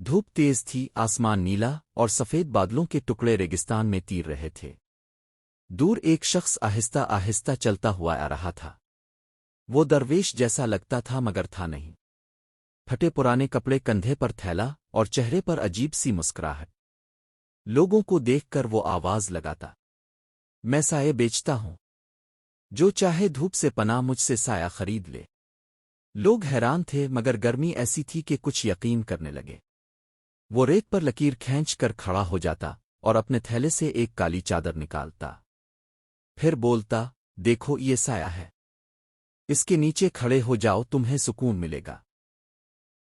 دھوپ تیز تھی، آسمان نیلا اور سفید بادلوں کے ٹکڑے ریگستان میں تیر رہے تھے۔ دور ایک شخص آہستہ آہستہ چلتا ہوا آ رہا تھا۔ وہ درویش جیسا لگتا تھا مگر تھا نہیں۔ پھٹے پرانے کپڑے، کندھے پر تھیلا اور چہرے پر عجیب سی مسکراہٹ۔ لوگوں کو دیکھ کر وہ آواز لگاتا، میں سائے بیچتا ہوں، جو چاہے دھوپ سے پناہ مجھ سے سایہ خرید لے۔ لوگ حیران تھے مگر گرمی ایسی تھی کہ کچھ یقین کرنے لگے۔ وہ ریت پر لکیر کھینچ کر کھڑا ہو جاتا اور اپنے تھیلے سے ایک کالی چادر نکالتا۔ پھر بولتا، دیکھو یہ سایہ ہے، اس کے نیچے کھڑے ہو جاؤ، تمہیں سکون ملے گا۔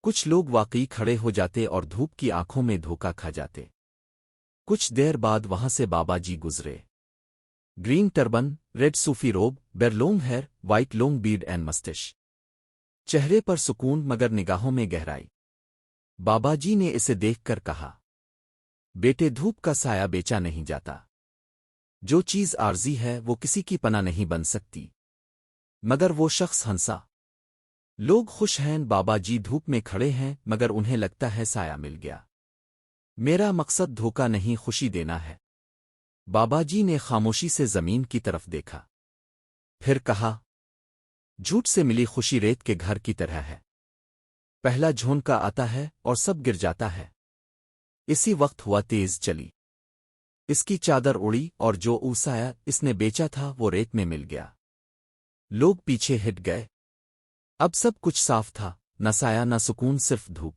کچھ لوگ واقعی کھڑے ہو جاتے اور دھوپ کی آنکھوں میں دھوکا کھا جاتے۔ کچھ دیر بعد وہاں سے بابا جی گزرے۔ Green turban, red Sufi robe, بیرلونگ hair, white long beard and moustache. چہرے پر سکون مگر نگاہوں میں گہرائی۔ بابا جی نے اسے دیکھ کر کہا، بیٹے، دھوپ کا سایہ بیچا نہیں جاتا۔ جو چیز عارضی ہے وہ کسی کی پناہ نہیں بن سکتی۔ مگر وہ شخص ہنسا۔ لوگ خوش ہیں، بابا جی دھوپ میں کھڑے ہیں مگر انہیں لگتا ہے سایہ مل گیا۔ میرا مقصد دھوکا نہیں، خوشی دینا ہے۔ بابا جی نے خاموشی سے زمین کی طرف دیکھا، پھر کہا، جھوٹ سے ملی خوشی ریت کے گھر کی طرح ہے۔ پہلا جھونکا آتا ہے اور سب گر جاتا ہے۔ اسی وقت ہوا تیز چلی، اس کی چادر اڑی اور جو سایہ اس نے بیچا تھا وہ ریت میں مل گیا۔ لوگ پیچھے ہٹ گئے۔ اب سب کچھ صاف تھا، نہ سایہ نہ سکون، صرف دھوپ۔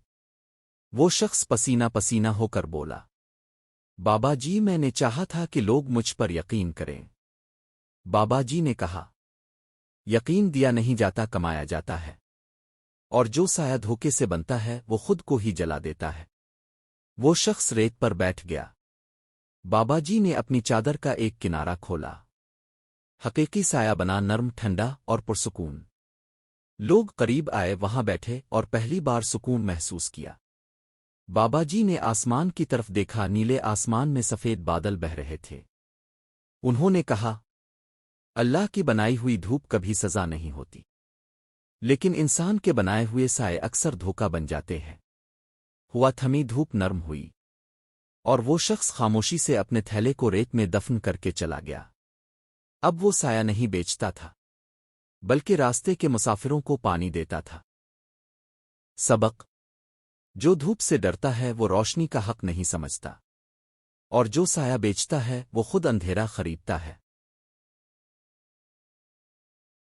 وہ شخص پسینہ پسینہ ہو کر بولا، بابا جی، میں نے چاہا تھا کہ لوگ مجھ پر یقین کریں۔ بابا جی نے کہا، یقین دیا نہیں جاتا، کمایا جاتا ہے۔ اور جو سایہ دھوکے سے بنتا ہے وہ خود کو ہی جلا دیتا ہے۔ وہ شخص ریت پر بیٹھ گیا۔ بابا جی نے اپنی چادر کا ایک کنارہ کھولا۔ حقیقی سایہ بنا، نرم، ٹھنڈا اور پرسکون۔ لوگ قریب آئے، وہاں بیٹھے اور پہلی بار سکون محسوس کیا۔ بابا جی نے آسمان کی طرف دیکھا، نیلے آسمان میں سفید بادل بہہ رہے تھے۔ انہوں نے کہا، اللہ کی بنائی ہوئی دھوپ کبھی سزا نہیں ہوتی، لیکن انسان کے بنائے ہوئے سائے اکثر دھوکا بن جاتے ہیں۔ ہوا تھمی، دھوپ نرم ہوئی، اور وہ شخص خاموشی سے اپنے تھیلے کو ریت میں دفن کر کے چلا گیا۔ اب وہ سایہ نہیں بیچتا تھا، بلکہ راستے کے مسافروں کو پانی دیتا تھا۔ سبق: جو دھوپ سے ڈرتا ہے وہ روشنی کا حق نہیں سمجھتا، اور جو سایہ بیچتا ہے وہ خود اندھیرا خریدتا ہے۔